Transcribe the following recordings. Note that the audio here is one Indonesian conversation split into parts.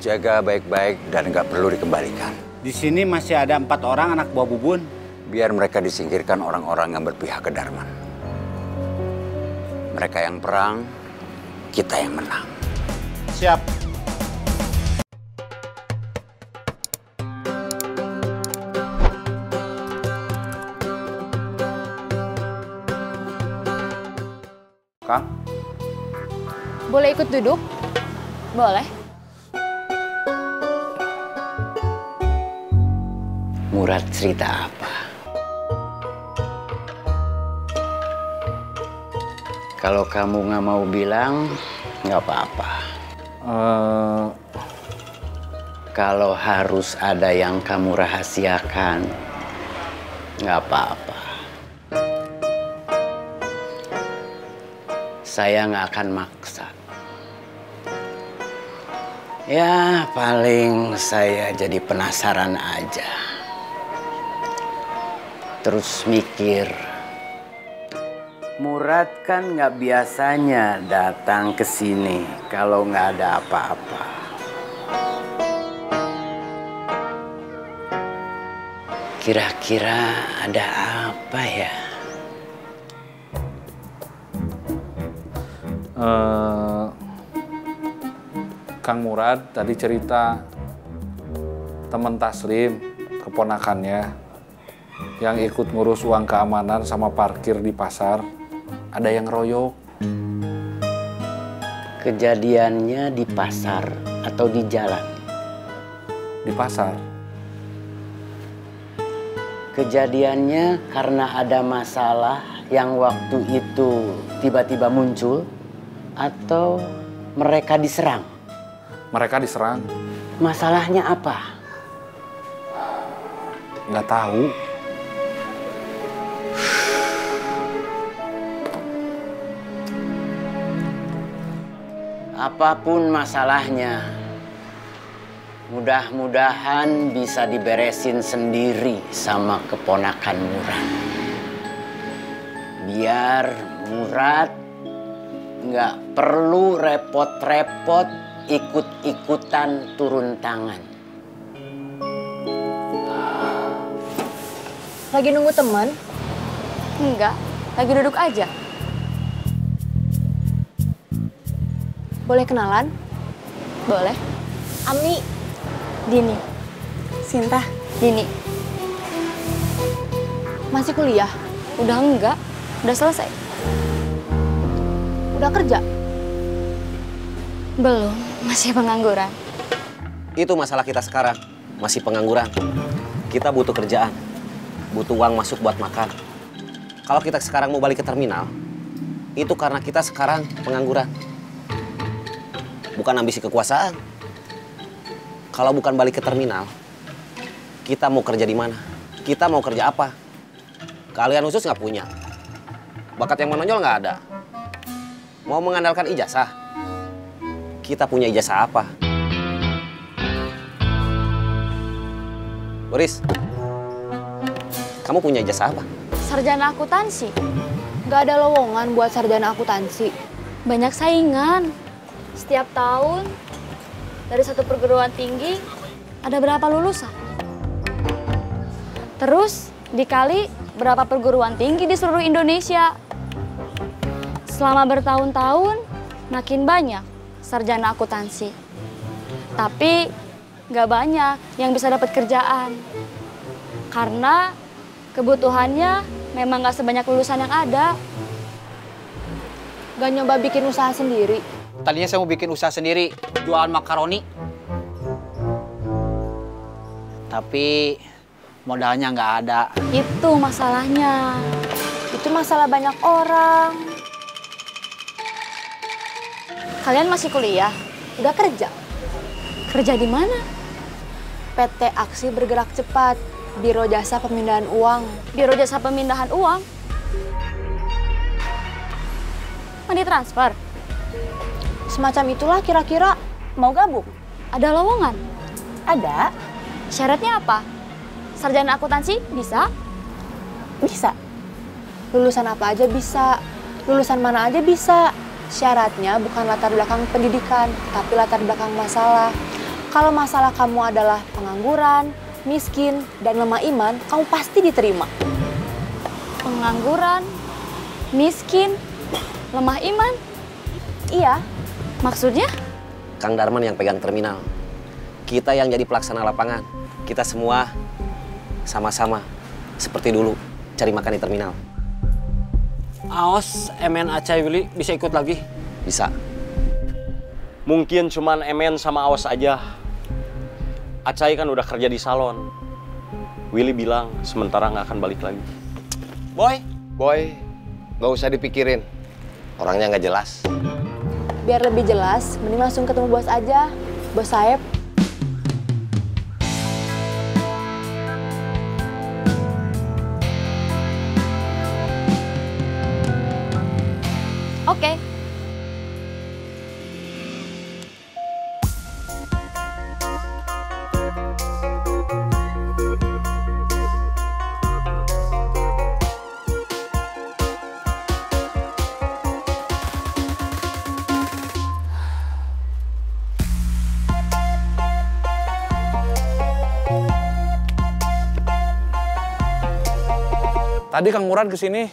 Jaga baik-baik dan nggak perlu dikembalikan. Di sini masih ada 4 orang anak buah Bubun. Biar mereka disingkirkan orang-orang yang berpihak ke Darman. Mereka yang perang, kita yang menang. Siap. Kang? Boleh ikut duduk? Boleh. Murad cerita apa? Kalau kamu nggak mau bilang, nggak apa-apa. Kalau harus ada yang kamu rahasiakan, nggak apa-apa. Saya nggak akan maksa. Ya, paling saya jadi penasaran aja. Terus mikir, Murad kan nggak biasanya datang ke sini kalau nggak ada apa-apa. Kira-kira ada apa ya? Kang Murad tadi cerita teman Taslim, keponakannya, yang ikut ngurus uang keamanan sama parkir di pasar, ada yang royok. Kejadiannya di pasar atau di jalan? Di pasar. Kejadiannya karena ada masalah yang waktu itu tiba-tiba muncul atau mereka diserang? Mereka diserang. Masalahnya apa? Nggak tahu. Apapun masalahnya, mudah-mudahan bisa diberesin sendiri sama keponakan Murad. Biar Murad nggak perlu repot-repot ikut-ikutan turun tangan. Lagi nunggu teman? Enggak, lagi duduk aja. Boleh kenalan? Boleh. Ami. Dini. Sinta. Dini. Masih kuliah? Udah enggak, udah selesai. Udah kerja? Belum, masih pengangguran. Itu masalah kita sekarang, masih pengangguran. Kita butuh kerjaan, butuh uang masuk buat makan. Kalau kita sekarang mau balik ke terminal, itu karena kita sekarang pengangguran. Bukan ambisi kekuasaan. Kalau bukan balik ke terminal, kita mau kerja di mana? Kita mau kerja apa? Kalian khusus nggak punya. Bakat yang menonjol nggak ada. Mau mengandalkan ijazah? Kita punya ijazah apa? Boris, kamu punya ijazah apa? Sarjana akuntansi. Gak ada lowongan buat sarjana akuntansi. Banyak saingan. Setiap tahun, dari satu perguruan tinggi, ada berapa lulusan? Terus, dikali berapa perguruan tinggi di seluruh Indonesia. Selama bertahun-tahun, makin banyak sarjana akuntansi. Tapi, nggak banyak yang bisa dapat kerjaan. Karena kebutuhannya memang nggak sebanyak lulusan yang ada. Gak nyoba bikin usaha sendiri? Tadinya saya mau bikin usaha sendiri, jualan makaroni. Tapi modalnya nggak ada. Itu masalahnya. Itu masalah banyak orang. Kalian masih kuliah? Udah kerja? Kerja di mana? PT Aksi Bergerak Cepat, Biro Jasa Pemindahan Uang. Biro Jasa Pemindahan Uang? Mau ditransfer? Semacam itulah kira-kira. Mau gabung? Ada lowongan? Ada. Syaratnya apa? Sarjana akuntansi bisa? Bisa. Lulusan apa aja bisa. Lulusan mana aja bisa. Syaratnya bukan latar belakang pendidikan, tapi latar belakang masalah. Kalau masalah kamu adalah pengangguran, miskin, dan lemah iman, kamu pasti diterima. Pengangguran, miskin, lemah iman. Iya. Maksudnya? Kang Darman yang pegang terminal. Kita yang jadi pelaksana lapangan. Kita semua sama-sama seperti dulu cari makan di terminal. Aos, MN Acai Willy bisa ikut lagi? Bisa. Mungkin cuman MN sama Aos aja. Acai kan udah kerja di salon. Willy bilang sementara nggak akan balik lagi. Boy, nggak usah dipikirin. Orangnya nggak jelas. Biar lebih jelas, mending langsung ketemu bos aja. Bos Saeb. Oke. Tadi Kang Murad kesini.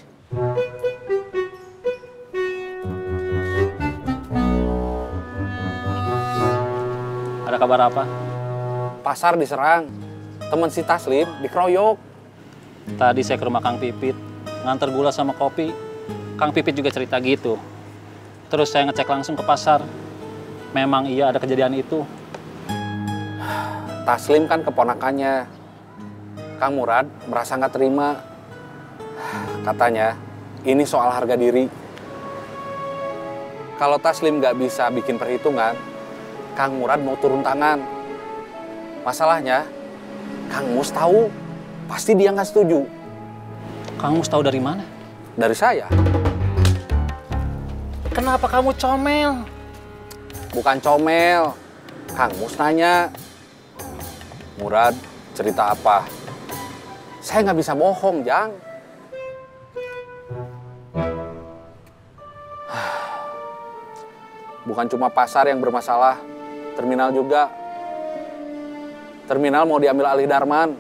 Ada kabar apa? Pasar diserang. Temen si Taslim dikeroyok. Tadi saya ke rumah Kang Pipit, nganter gula sama kopi. Kang Pipit juga cerita gitu. Terus saya ngecek langsung ke pasar. Memang iya ada kejadian itu. Taslim kan keponakannya. Kang Murad merasa nggak terima. Katanya, ini soal harga diri. Kalau Taslim nggak bisa bikin perhitungan, Kang Murad mau turun tangan. Masalahnya, Kang Mus tahu. Pasti dia nggak setuju. Kang Mus tahu dari mana? Dari saya. Kenapa kamu comel? Bukan comel. Kang Mus nanya. Murad, cerita apa? Saya nggak bisa bohong, Jang. Bukan cuma pasar yang bermasalah, terminal juga. Terminal mau diambil alih Darman.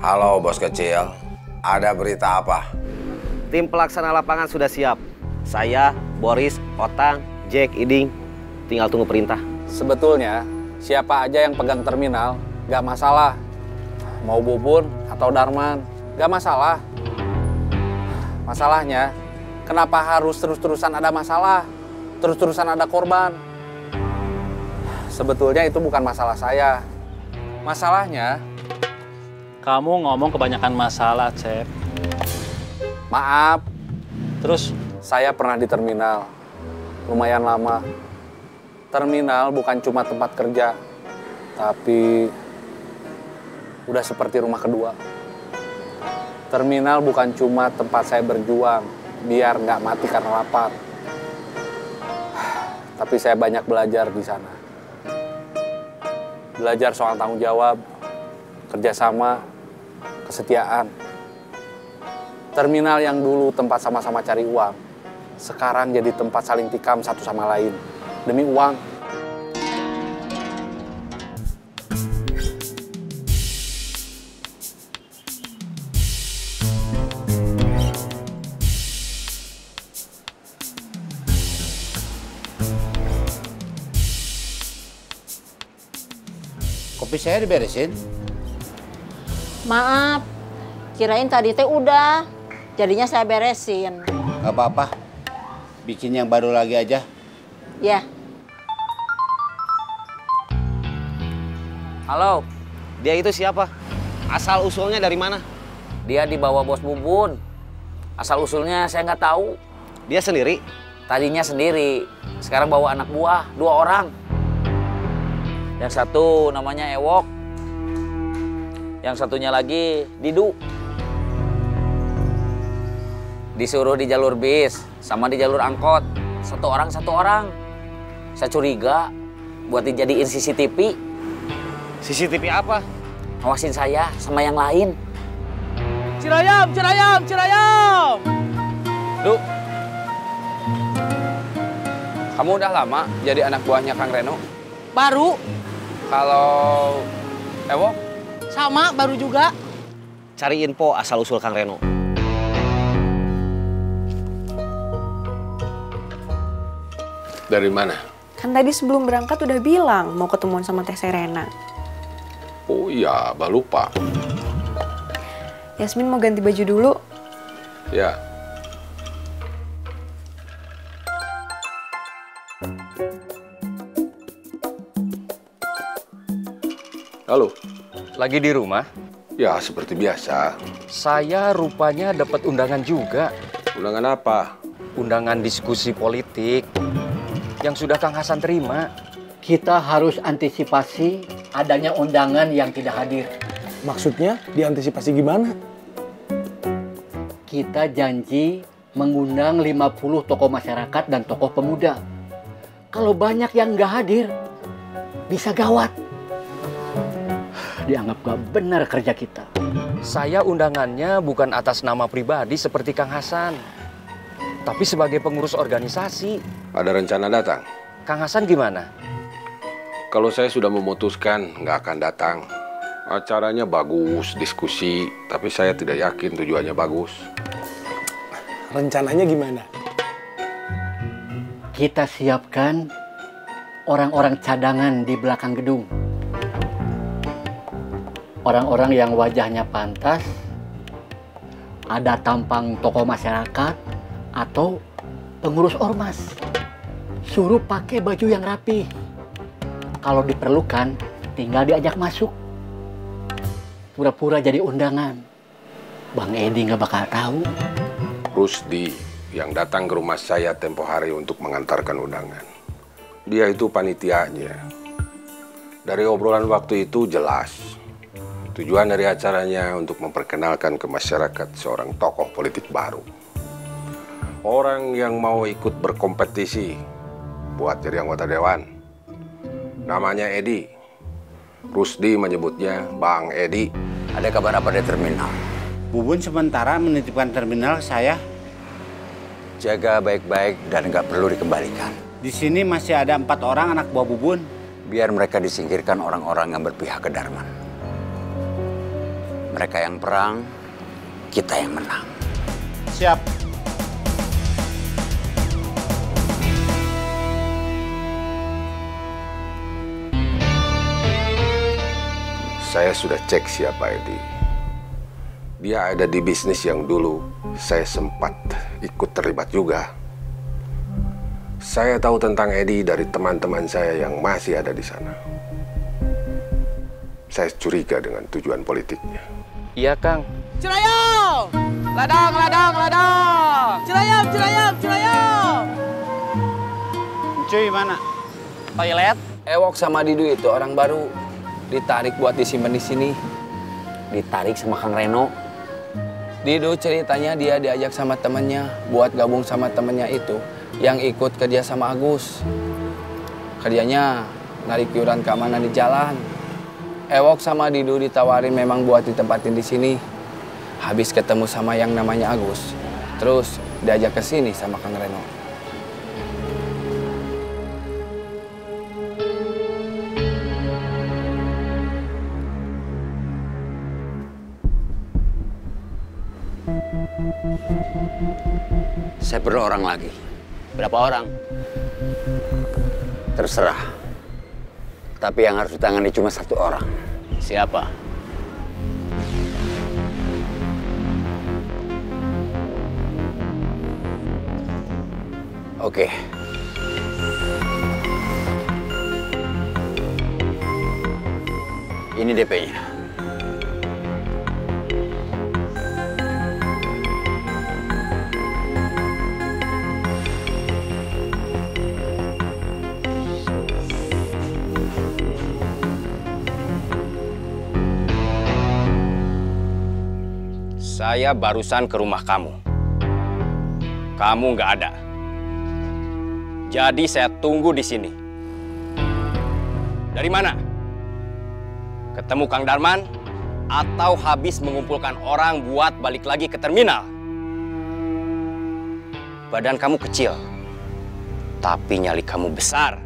Halo bos kecil, ada berita apa? Tim pelaksana lapangan sudah siap. Saya, Boris, Otang, Jack, Iding. Tinggal tunggu perintah. Sebetulnya, siapa aja yang pegang terminal, gak masalah. Mau Bubun atau Darman, gak masalah. Masalahnya, kenapa harus terus-terusan ada masalah? Terus-terusan ada korban? Sebetulnya itu bukan masalah saya. Masalahnya, Kamu ngomong kebanyakan masalah, Cep. maaf, Terus, saya pernah di terminal. Lumayan lama. Terminal bukan cuma tempat kerja, tapi udah seperti rumah kedua. Terminal bukan cuma tempat saya berjuang, biar nggak mati karena lapar. Tapi saya banyak belajar di sana. Belajar soal tanggung jawab, kerjasama, kesetiaan. Terminal yang dulu tempat sama-sama cari uang, sekarang jadi tempat saling tikam satu sama lain, demi uang. Kopi saya diberesin. Maaf, kirain tadi teh udah, jadinya saya beresin. Gak apa-apa. Bikin yang baru lagi aja. Ya, Halo, dia itu siapa? Asal usulnya dari mana? Dia dibawa bos Bubun. Asal usulnya saya nggak tahu. Dia sendiri? Tadinya sendiri, sekarang bawa anak buah, 2 orang. Yang satu namanya Ewok, yang satunya lagi Didu. Disuruh di jalur bis, sama di jalur angkot. 1 orang 1 orang. Saya curiga buat dijadiin CCTV. CCTV apa? Ngawasin saya sama yang lain. Cirayam, Cirayam, Cirayam. Du, kamu udah lama jadi anak buahnya Kang Reno? Baru. Kalau Ewok? Sama, baru juga. Cari info asal-usul Kang Reno. Dari mana? Kan tadi sebelum berangkat udah bilang mau ketemuan sama Teh Serena. Oh iya, Abah lupa. Yasmin mau ganti baju dulu. Ya. Halo. Lagi di rumah? Ya, seperti biasa. Saya rupanya dapat undangan juga. Undangan apa? Undangan diskusi politik yang sudah Kang Hasan terima. Kita harus antisipasi adanya undangan yang tidak hadir. Maksudnya diantisipasi gimana? Kita janji mengundang 50 tokoh masyarakat dan tokoh pemuda. Kalau banyak yang nggak hadir, bisa gawat. Dianggap gak benar kerja kita. Saya undangannya bukan atas nama pribadi seperti Kang Hasan, tapi sebagai pengurus organisasi. Ada rencana datang? Kang Hasan gimana? Kalau saya sudah memutuskan nggak akan datang. Acaranya bagus, diskusi, tapi saya tidak yakin tujuannya bagus. Rencananya gimana? Kita siapkan orang-orang cadangan di belakang gedung. Orang-orang yang wajahnya pantas, ada tampang tokoh masyarakat, atau pengurus ormas. Suruh pakai baju yang rapi. Kalau diperlukan, tinggal diajak masuk. Pura-pura jadi undangan. Bang Edi nggak bakal tahu. Rusdi yang datang ke rumah saya tempo hari untuk mengantarkan undangan. Dia itu panitianya. Dari obrolan waktu itu jelas. Tujuan dari acaranya untuk memperkenalkan ke masyarakat seorang tokoh politik baru. Orang yang mau ikut berkompetisi buat jadi anggota dewan. Namanya Edi. Rusdi menyebutnya Bang Edi. Ada kabar apa dari terminal? Bubun sementara menitipkan terminal ke saya. Jaga baik-baik dan nggak perlu dikembalikan. Di sini masih ada 4 orang anak buah Bubun. Biar mereka disingkirkan orang-orang yang berpihak ke Darman. Mereka yang perang, kita yang menang. Siap. Saya sudah cek siapa Edi. Dia ada di bisnis yang dulu saya sempat ikut terlibat juga. Saya tahu tentang Edi dari teman-teman saya yang masih ada di sana. Saya curiga dengan tujuan politiknya. Iya, Kang. Cirayam! Ladang, ladang, ladang! Cirayam, cirayam, cirayam! Cuy, mana? Toilet. Ewok sama Didu itu orang baru. Ditarik buat disimpan di sini. Ditarik sama Kang Reno. Didu ceritanya dia diajak sama temennya buat gabung sama temennya itu yang ikut kerja sama Agus. Kerjanya narik iuran keamanan di jalan. Ewok sama Didu ditawarin memang buat ditempatin di sini. Habis ketemu sama yang namanya Agus, terus diajak ke sini sama Kang Reno. Saya perlu orang lagi. Berapa orang? Terserah. Tapi yang harus ditangani cuma 1 orang. Siapa? Oke. Ini DP-nya. Saya barusan ke rumah kamu. Kamu nggak ada. Jadi saya tunggu di sini. Dari mana? Ketemu Kang Darman? atau habis mengumpulkan orang buat balik lagi ke terminal. Badan kamu kecil, tapi nyali kamu besar.